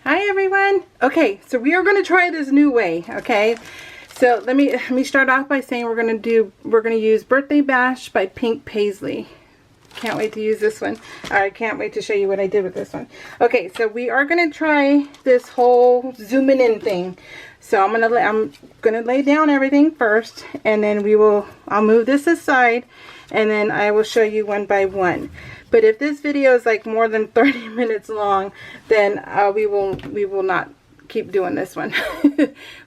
Hi everyone. Okay, so we are going to try this new way. Okay, so let me start off by saying we're going to use Birthday Bash by Pink Paisley. Can't wait to use this one. I can't wait to show you what I did with this one. Okay, so we are going to try this whole zooming in thing. So I'm gonna lay down everything first, and then I'll move this aside, and then I will show you one by one. But if this video is like more than 30 minutes long, then we will not keep doing this one.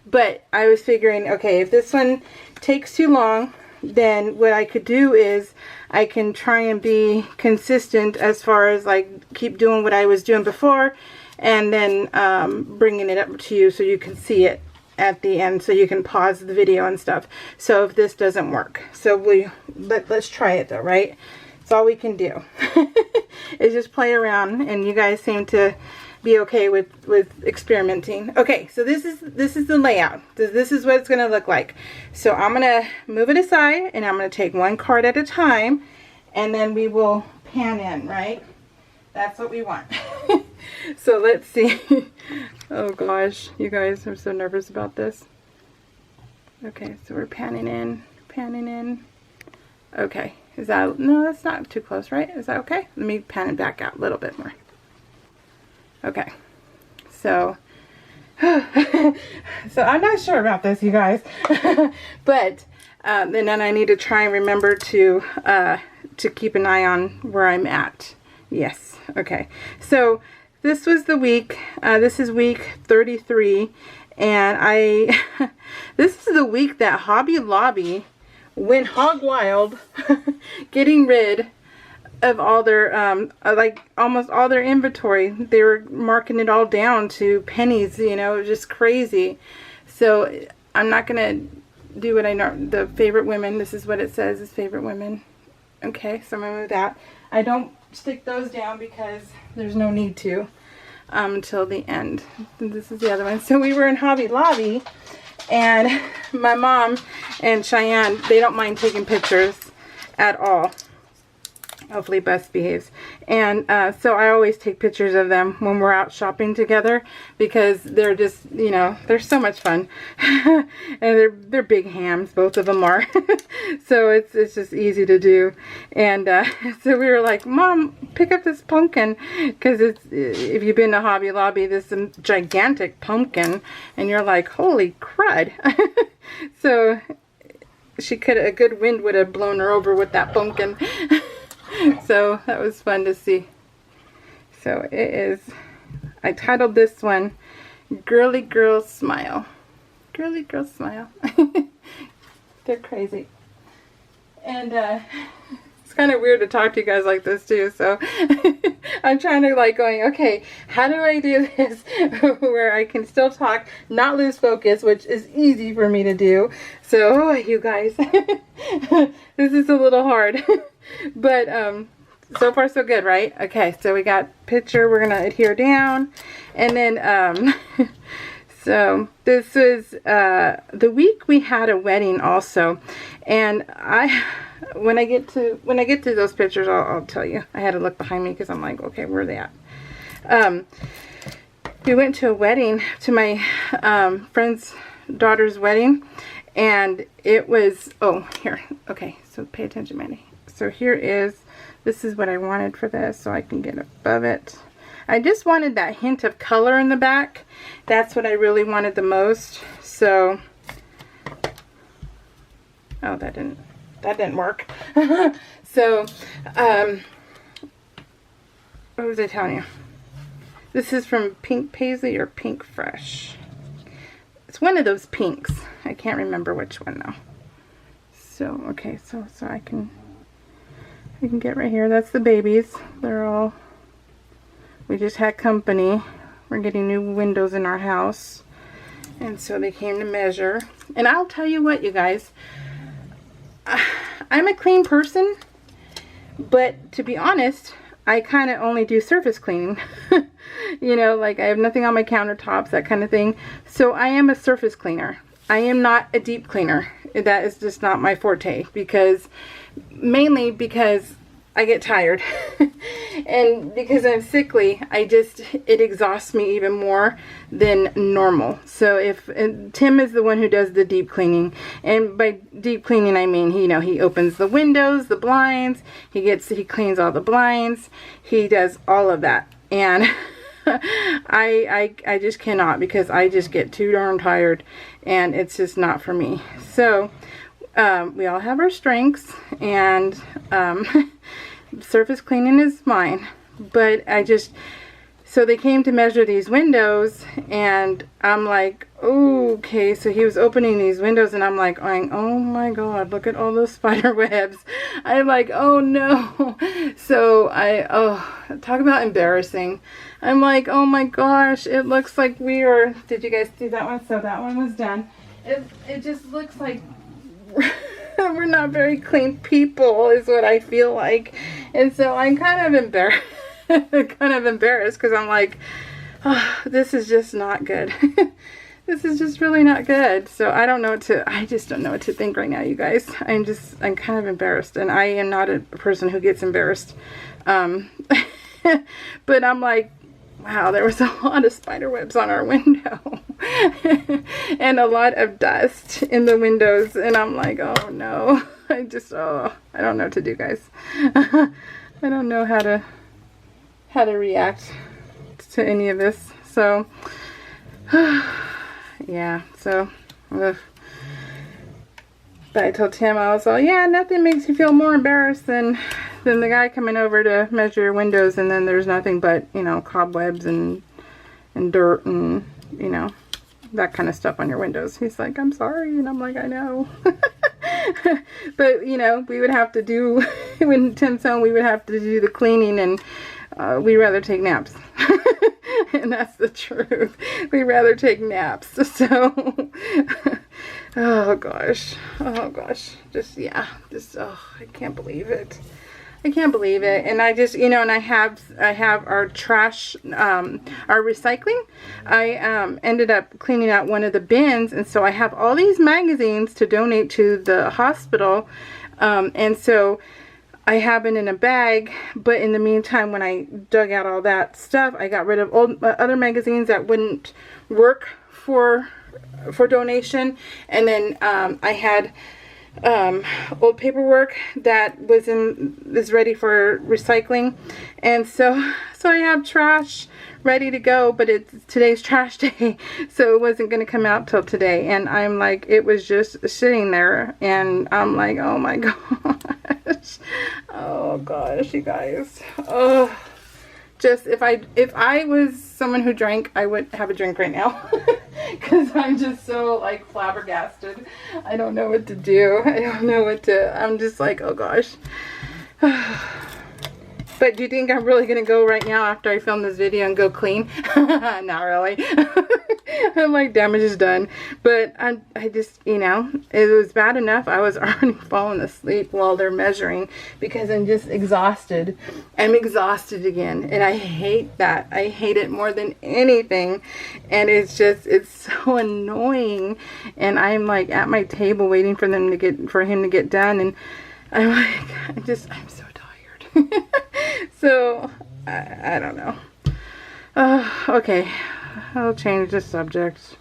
But I was figuring, okay, if this one takes too long, then what I could do is I can try and be consistent as far as like keep doing what I was doing before, and then bringing it up to you so you can see it at the end, so you can pause the video and stuff. So if this doesn't work, so let's try it though, right? It's all we can do is just play around, and you guys seem to be okay with experimenting. Okay, so this is the layout. This is what it's going to look like. So I'm going to move it aside, and I'm going to take one card at a time, and then we will pan in, right? That's what we want. So let's see. Oh gosh, you guys, I'm so nervous about this. Okay, so we're panning in, panning in. Okay, no, that's not too close, right? Is that okay? Let me pan it back out a little bit more. Okay, so so I'm not sure about this, you guys. But and then I need to try and remember to keep an eye on where I'm at. Yes. Okay, so this was the week, this is week 33, and this is the week that Hobby Lobby went hog wild getting rid of all their like almost all their inventory. They were marking it all down to pennies, you know, just crazy. So I'm not gonna do what I know, the favorite women. This is what it says, is favorite women. Okay, so I'm gonna move that. I don't stick those down because there's no need to until the end. This is the other one. So we were in Hobby Lobby, and my mom and Cheyenne, they don't mind taking pictures at all. Hopefully Bess behaves. And so I always take pictures of them when we're out shopping together, because they're just, you know, they're so much fun. And they're big hams, both of them are. So it's just easy to do. And so we were like, Mom, pick up this pumpkin, because if you've been to Hobby Lobby, this is a gigantic pumpkin, and you're like, holy crud. So a good wind would have blown her over with that pumpkin. So that was fun to see. So it is, I titled this one Girly Girl Smile. Girly Girl Smile. They're crazy. And it's kind of weird to talk to you guys like this too, so I'm trying to like going, okay, how do I do this where I can still talk, not lose focus, which is easy for me to do. So you guys, this is a little hard. But so far so good, right? Okay, so we got picture, we're gonna adhere down, and then so this is the week we had a wedding also, and when I get to those pictures, I'll tell you. I had to look behind me because I'm like, okay, where are they at? We went to a wedding, to my friend's daughter's wedding, and it was, oh, here, okay, so pay attention, Mandy. So this is what I wanted for this, so I can get above it. I just wanted that hint of color in the back. That's what I really wanted the most. So, oh, that didn't work. So, what was I telling you? This is from Pink Paisley or Pink Fresh. It's one of those pinks. I can't remember which one though. So, okay, so I can get right here. That's the babies. We just had company. We're getting new windows in our house, and so they came to measure. And I'll tell you what, you guys, I'm a clean person, but to be honest, I kind of only do surface cleaning. You know, like I have nothing on my countertops, that kind of thing. So I am a surface cleaner. I am not a deep cleaner. That is just not my forte, mainly because I get tired. And because I'm sickly, it exhausts me even more than normal. So and Tim is the one who does the deep cleaning. And by deep cleaning, I mean, he opens the windows, the blinds, he cleans all the blinds, he does all of that. And I just cannot, because I just get too darn tired, and it's just not for me. So we all have our strengths, and surface cleaning is mine. But so they came to measure these windows, and I'm like, okay. So he was opening these windows, and I'm like, oh my God, look at all those spider webs. I'm like, oh no. So talk about embarrassing. I'm like, oh my gosh, it looks like did you guys see that one? So that one was done. It just looks like we're not very clean people, is what I feel like. And so I'm kind of embarrassed. Because I'm like, this is just not good. This is just really not good. So I just don't know what to think right now, you guys. I'm kind of embarrassed, and I am not a person who gets embarrassed. But I'm like, wow, there was a lot of spider webs on our window and a lot of dust in the windows. And I'm like, oh no, I don't know what to do, guys. I don't know how to react to any of this. So yeah, so but I told Tim, I was all, yeah, nothing makes you feel more embarrassed than the guy coming over to measure your windows, and then there's nothing but, cobwebs and dirt and, that kind of stuff on your windows. He's like, I'm sorry. And I'm like, I know. But, we would have to do, when Tim's home, we would have to do the cleaning, and we'd rather take naps. And that's the truth. We'd rather take naps. So, oh gosh. I can't believe it. I can't believe it. And I just, and I have our trash, our recycling. I ended up cleaning out one of the bins, and so I have all these magazines to donate to the hospital. And so I have it in a bag, but in the meantime, when I dug out all that stuff, I got rid of other magazines that wouldn't work for donation. And then I had old paperwork that is ready for recycling. And so I have trash ready to go, but today's trash day, so it wasn't going to come out till today. And I'm like, it was just sitting there, and I'm like, oh my gosh. Oh gosh, you guys. Oh, just if I was someone who drank, I would have a drink right now. Because I'm just so like flabbergasted. I don't know what to do. I'm just like, oh gosh. But do you think I'm really gonna go right now after I film this video and go clean? Not really. I'm like, damage is done. But I just, it was bad enough. I was already falling asleep while they're measuring, because I'm just exhausted. I'm exhausted again, and I hate that. I hate it more than anything. And it's so annoying. And I'm like at my table waiting for him to get done, and I'm like, I'm so tired. So I don't know. Okay, I'll change the subject,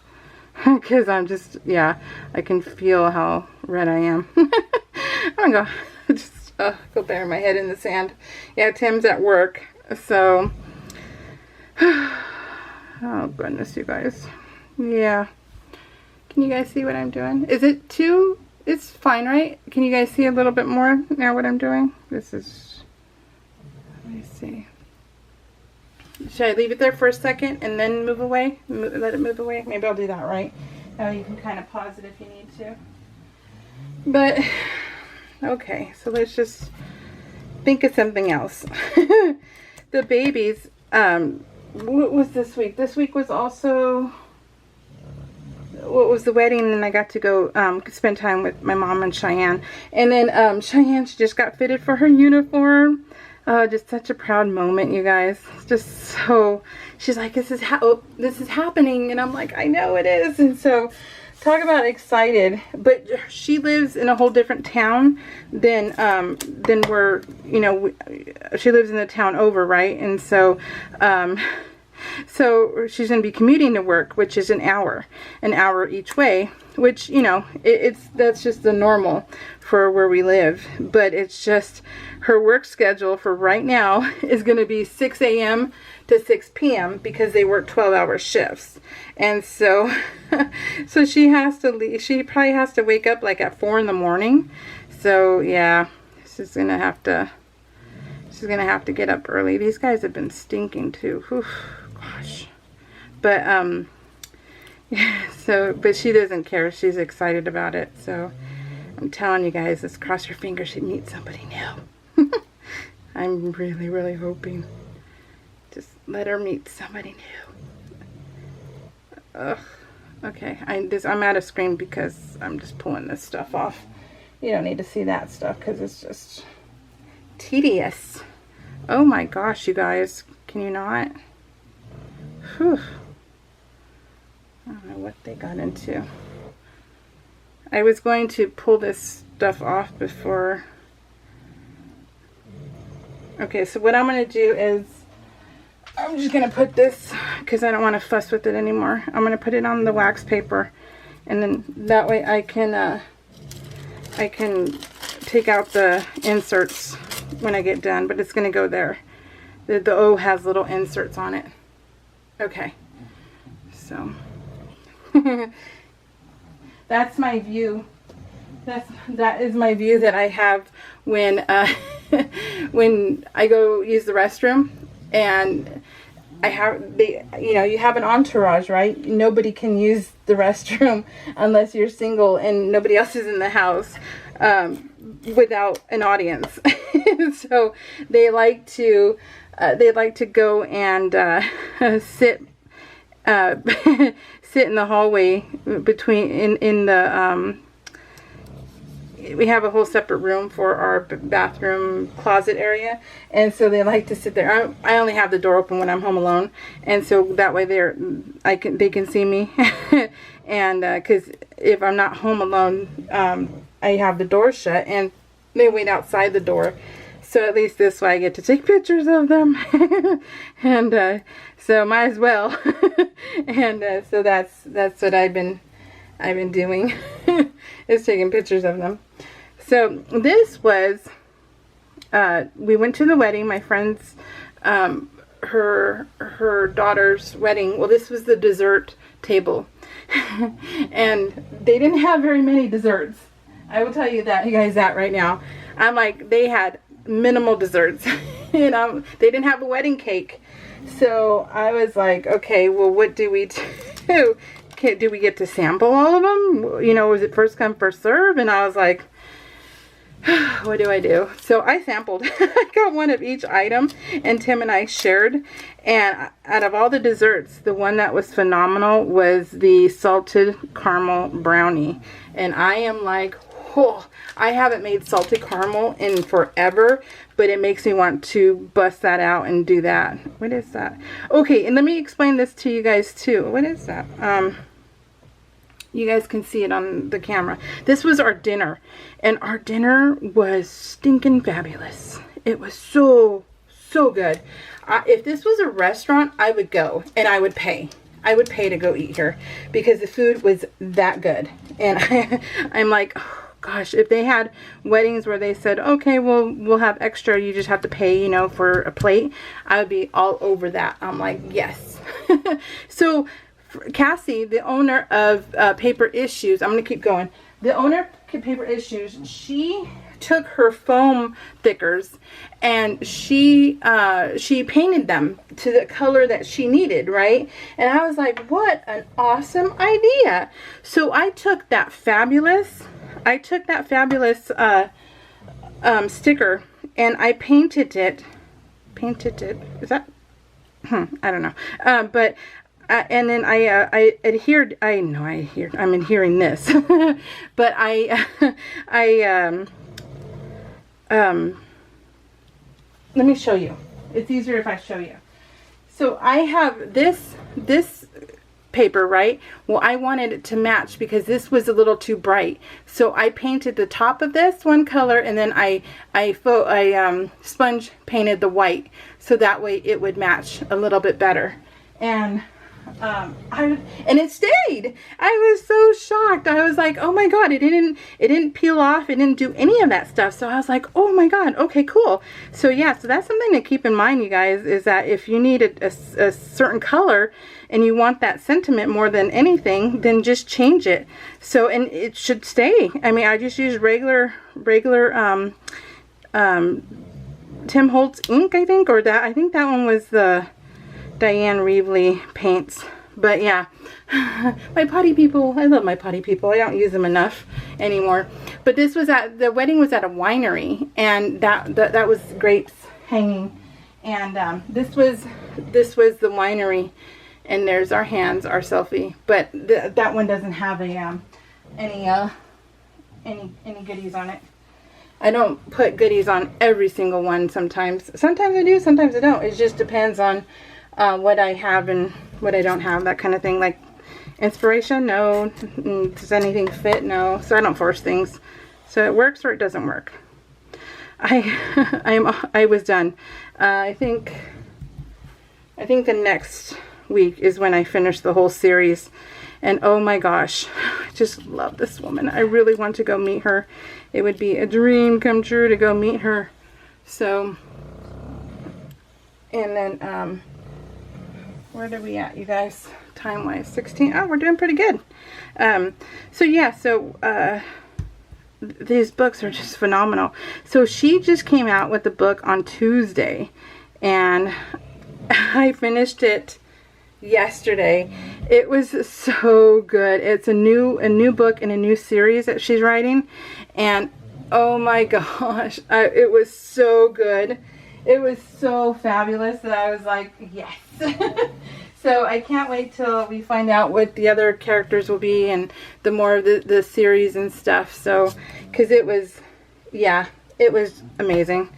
because I'm just, I can feel how red I am. I'm gonna go bury my head in the sand. Yeah, Tim's at work, so oh goodness, you guys. Yeah, can you guys see what I'm doing? Is it too? It's fine, right? Can you guys see a little bit more now what I'm doing? Let me see. Should I leave it there for a second and then move away? Let it move away? Maybe I'll do that, right? Now you can kind of pause it if you need to. But, okay, so let's just think of something else. The babies, what was this week? This week was also, what was the wedding, and I got to go spend time with my mom and Cheyenne. And then Cheyenne, she just got fitted for her uniform. Just such a proud moment, you guys. Just so, she's like, this is happening, and I'm like, I know it is. And so talk about excited. But she lives in a whole different town than we're, you know, she lives in the town over, right? And so, so she's going to be commuting to work, which is an hour each way, which, you know, that's just the normal for where we live. But it's just her work schedule for right now is going to be 6 a.m. to 6 p.m. because they work 12-hour shifts. And so, so she has to leave. She probably has to wake up like at 4 in the morning. So yeah, she's going to have to get up early. These guys have been stinking too. Whew. Gosh. But yeah, so but she doesn't care. She's excited about it. So I'm telling you guys, let's cross your fingers she meets somebody new. I'm really, really hoping. Just let her meet somebody new. Ugh. Okay, I'm out of screen because I'm just pulling this stuff off. You don't need to see that stuff because it's just tedious. Oh my gosh, you guys. Can you not? Whew. I don't know what they got into. I was going to pull this stuff off before. Okay, so what I'm going to do is I'm just going to put this, because I don't want to fuss with it anymore. I'm going to put it on the wax paper, and then that way I can take out the inserts when I get done, but it's going to go there. The O has little inserts on it. Okay, so that's my view. That is my view that I have when when I go use the restroom, and you have an entourage, right? Nobody can use the restroom unless you're single and nobody else is in the house without an audience. So they like to go and sit sit in the hallway in the we have a whole separate room for our bathroom closet area, and so they like to sit there. I only have the door open when I'm home alone, and so that way they can see me. And because if I'm not home alone, I have the door shut and they wait outside the door. So at least this way I get to take pictures of them. And so might as well. And so that's what I've been doing, is taking pictures of them. So this was, we went to the wedding, my friend's, her daughter's wedding. Well, this was the dessert table. And they didn't have very many desserts. I will tell you guys that right now. I'm like, they had minimal desserts. They didn't have a wedding cake. So I was like, okay, well, what do we do? Do we get to sample all of them? You know, was it first come, first serve? And I was like, what do I do? So I sampled. I got one of each item, and Tim and I shared. And out of all the desserts, the one that was phenomenal was the salted caramel brownie. And I am like, oh, I haven't made salted caramel in forever, but it makes me want to bust that out and do that. What is that? Okay, and let me explain this to you guys too. What is that? You guys can see it on the camera. This was our dinner, and our dinner was stinking fabulous. It was so good. If this was a restaurant, I would go and I would pay. I would pay to go eat here because the food was that good. And I'm like, oh, gosh, if they had weddings where they said, okay, well, we'll have extra, you just have to pay, you know, for a plate, I would be all over that. I'm like, yes. So Cassie, the owner of Paper Issues, I'm going to keep going. The owner of Paper Issues, she took her foam thickers and she painted them to the color that she needed, right? And I was like, what an awesome idea. So I took that fabulous sticker and I painted it. Is that? I don't know. But and then I adhered. I'm adhering this, but let me show you. It's easier if I show you. So I have this paper, right? Well, I wanted it to match because this was a little too bright. So I painted the top of this one color, and then I sponge painted the white, so that way it would match a little bit better. And and it stayed. I was so shocked. I was like, oh my God, it didn't peel off. It didn't do any of that stuff. So I was like, oh my God, okay, cool. So yeah, so that's something to keep in mind, you guys, is that if you need a certain color and you want that sentiment more than anything, then just change it. So, and it should stay. I mean, I just used regular Tim Holtz ink, I think, or that, I think that one was the Diane Reevely paints. But yeah, my potty people, I love my potty people. I don't use them enough anymore. But this was the wedding was at a winery, and that was grapes hanging, and this was the winery, and there's our hands, our selfie. But that one doesn't have any goodies on it. I don't put goodies on every single one. Sometimes I do, sometimes I don't. It just depends on what I have and what I don't have, that kind of thing. Like inspiration, no. Does anything fit? No. So I don't force things. So it works or it doesn't work. I was done. I think the next week is when I finish the whole series. And oh my gosh, I just love this woman. I really want to go meet her. It would be a dream come true to go meet her. So, and then, where are we at, you guys? Time-wise, 16. Oh, we're doing pretty good. So yeah, so, these books are just phenomenal. So she just came out with the book on Tuesday, and I finished it yesterday. It was so good. It's a new book and a new series that she's writing, and oh my gosh, it was so good. It was so fabulous that I was like, yes. So I can't wait till we find out what the other characters will be and the more of the series and stuff. So, because it was, yeah, it was amazing.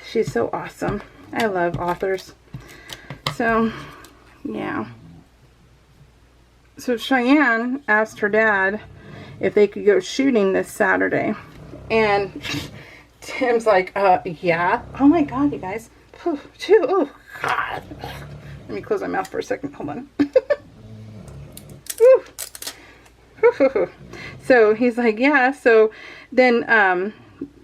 She's so awesome. I love authors. So, yeah. So Cheyenne asked her dad if they could go shooting this Saturday. And Tim's like, yeah. Oh my God, you guys. Oh, God. Let me close my mouth for a second. Hold on. So he's like, yeah. So then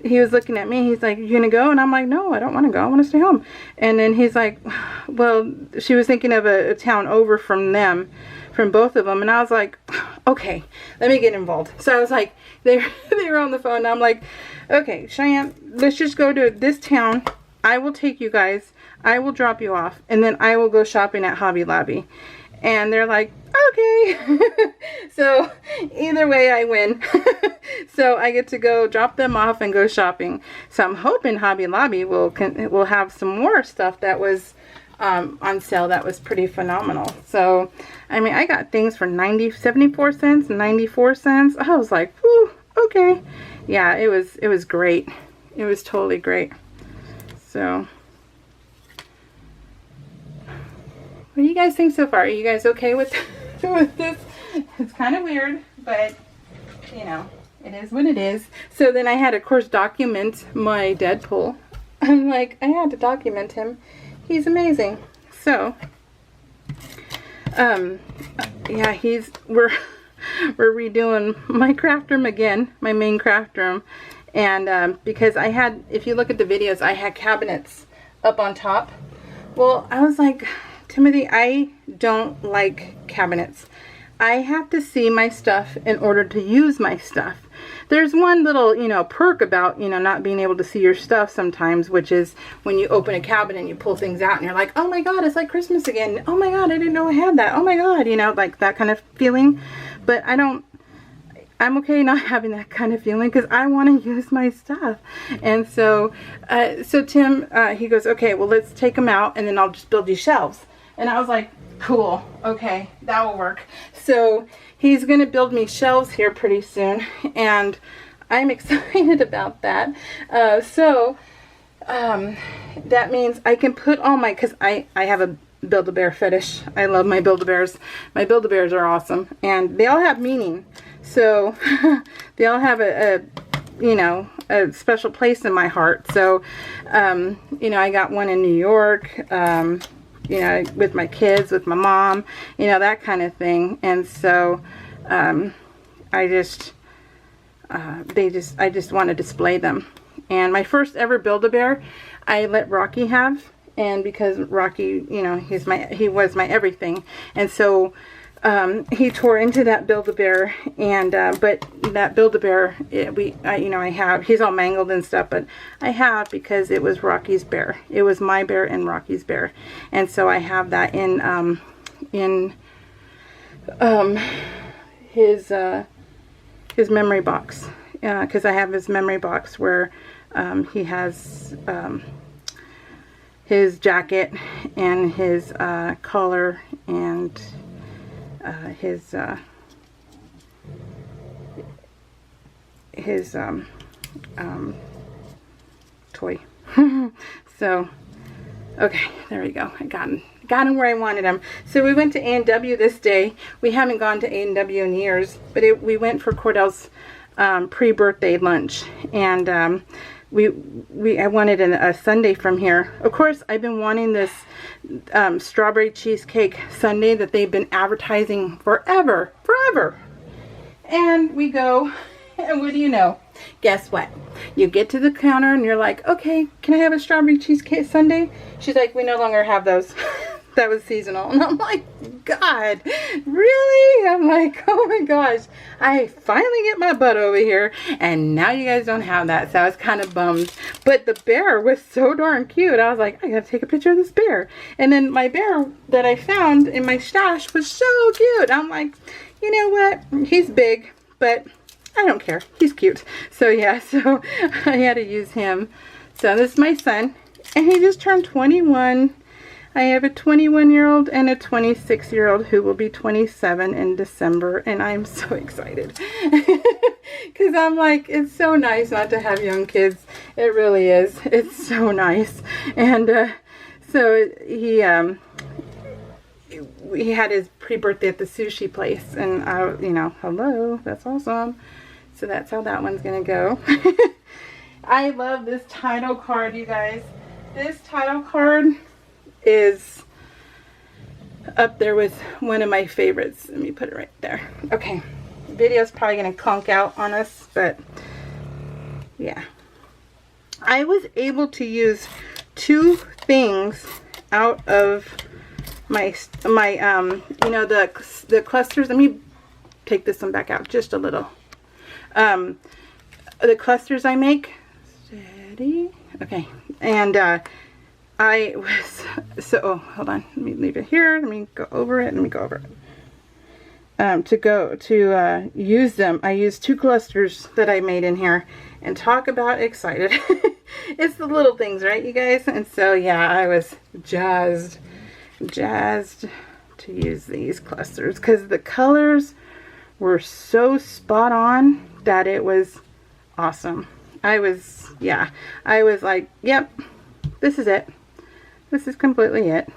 he was looking at me. He's like, you gonna go? And I'm like, no, I don't want to go. I want to stay home. And then he's like, well, she was thinking of a town over from them, from both of them. And I was like, okay, let me get involved. So I was like, they were on the phone. And I'm like, okay, Cheyenne, let's just go to this town. I will take you guys. I will drop you off, and then I will go shopping at Hobby Lobby. And they're like, okay. So either way, I win. So I get to go drop them off and go shopping. So I'm hoping Hobby Lobby will have some more stuff that was on sale that was pretty phenomenal. So I mean, I got things for 74 cents, 94 cents. I was like, whew, okay. Yeah, it was great. It was totally great. So what do you guys think so far? Are you guys okay with this? It's kind of weird, but you know, it is what it is. So then I had to, of course, document my Deadpool. I'm like, I had to document him. He's amazing. So, yeah, we're redoing my craft room again, my main craft room. And because I had, if you look at the videos, I had cabinets up on top. Well, I was like, Timothy, I don't like cabinets. I have to see my stuff in order to use my stuff. There's one little, perk about, not being able to see your stuff sometimes, which is when you open a cabinet and you pull things out and you're like, oh my God, it's like Christmas again. Oh my God, I didn't know I had that. Oh my God, like that kind of feeling. But I'm okay not having that kind of feeling because I want to use my stuff. And so, Tim, he goes, okay, well, let's take them out and then I'll just build you shelves. And I was like, cool, okay, that will work. So he's going to build me shelves here pretty soon, and I'm excited about that. That means I can put all my, because I have Build-A-Bear fetish. I love my Build-A-Bears. My Build-A-Bears are awesome, and they all have meaning. So they all have a you know, a special place in my heart. So you know, I got one in New York, you know, with my kids, with my mom, you know, that kind of thing. And so I just want to display them. And my first ever Build-A-Bear I let Rocky have, and because Rocky, you know, he was my everything. And so he tore into that Build-A-Bear, and but that Build-A-Bear, you know, I have, he's all mangled and stuff, but I have, because it was Rocky's bear. It was my bear and Rocky's bear. And so I have that in his memory box, because I have his memory box where he has his jacket and his collar and his toy. So, okay, there we go. I got him where I wanted him. So we went to A&W this day. We haven't gone to A&W in years, but we went for Cordell's pre-birthday lunch, and I wanted a sundae from here. Of course, I've been wanting this strawberry cheesecake sundae that they've been advertising forever. And we go, and what do you know? Guess what? You get to the counter and you're like, okay, can I have a strawberry cheesecake sundae? She's like, we no longer have those. That was seasonal. And I'm like, God, really? I'm like, oh my gosh, I finally get my butt over here, and now you guys don't have that. So I was kind of bummed. But the bear was so darn cute. I was like, I gotta take a picture of this bear. And then my bear that I found in my stash was so cute. I'm like, you know what? He's big, but I don't care. He's cute. So yeah, so I had to use him. So this is my son, and he just turned 21. I have a 21-year-old and a 26-year-old who will be 27 in December, and I'm so excited. Because I'm like, it's so nice not to have young kids. It really is. It's so nice. And so he had his pre-birthday at the sushi place, and you know, hello, that's awesome. So that's how that one's gonna go. I love this title card, you guys. This title card is up there with one of my favorites. Let me put it right there. Okay, the video's probably gonna conk out on us, but yeah, I was able to use two things out of my you know, the clusters. Let me take this one back out just a little. The clusters I make, steady, okay, and I was, so, oh, hold on, let me leave it here, let me go over it, to use them, I used two clusters that I made in here, and talk about excited. It's the little things, right, you guys? And so, yeah, I was jazzed to use these clusters, because the colors were so spot on that it was awesome. I was like, yep, this is it. This is completely it.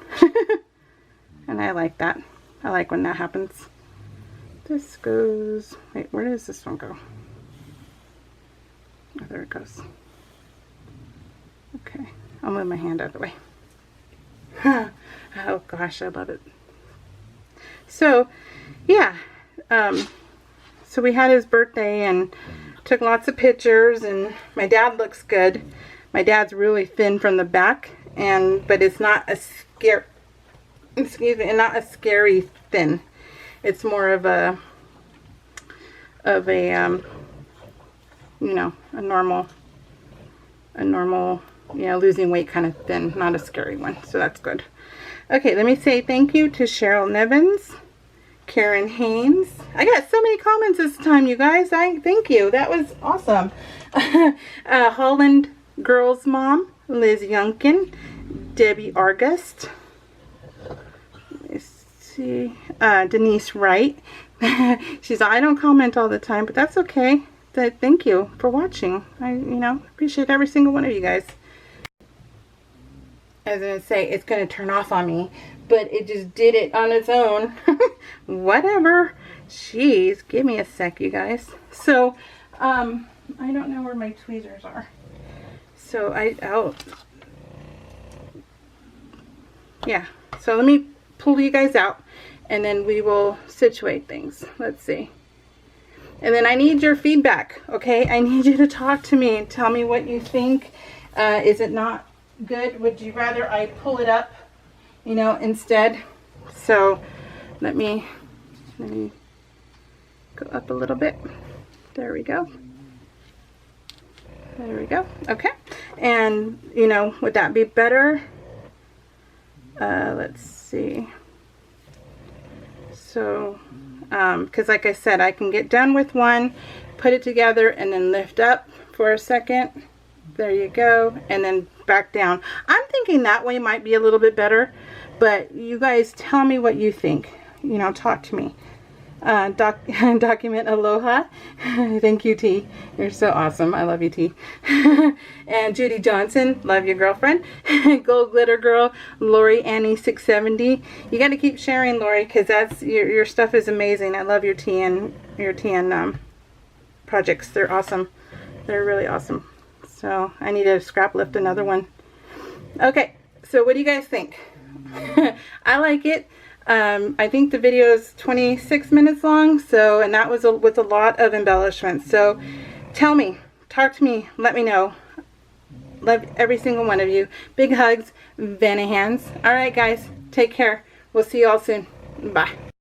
And I like that. I like when that happens. This goes, wait, where does this one go? Oh, there it goes. Okay, I'll move my hand out of the way. Oh gosh, I love it. So, yeah. So we had his birthday and took lots of pictures, and my dad looks good. My dad's really thin from the back, but it's not a not a scary thin. It's more of a you know, a normal, you know, losing weight kind of thin, not a scary one. So that's good. Okay, let me say thank you to Cheryl Nevins, Karen Haynes. I got so many comments this time, you guys. Thank you. That was awesome. Holland Girls Mom, Liz Youngkin, Debbie Argust. Let's see. Denise Wright. She's, I don't comment all the time, but that's okay. Thank you for watching. I, you know, appreciate every single one of you guys. I was going to say it's going to turn off on me, but it just did it on its own. Whatever. Jeez, give me a sec, you guys. So, I don't know where my tweezers are. So yeah. So let me pull you guys out, and then we will situate things. Let's see. And then I need your feedback, okay? I need you to talk to me and tell me what you think. Is it not good? Would you rather I pull it up, you know, instead? So let me go up a little bit. There we go. There we go. Okay. And, you know, would that be better? Let's see. So, because like I said, I can get done with one, put it together, and then lift up for a second. There you go. And then back down. I'm thinking that way might be a little bit better, but you guys tell me what you think. You know, talk to me. Document aloha. Thank you, T. You're so awesome. I love you, T. And Judy Johnson, love your girlfriend. Gold Glitter Girl, Lori Annie 670. You got to keep sharing, Lori, because that's your stuff is amazing. I love your TN projects. They're awesome. They're really awesome. So I need to scrap lift another one. Okay, so what do you guys think? I like it. I think the video is 26 minutes long, so, and that was with a lot of embellishments. So tell me, talk to me, let me know. Love every single one of you. Big hugs, Vanna hands. All right, guys, take care. We'll see you all soon. Bye.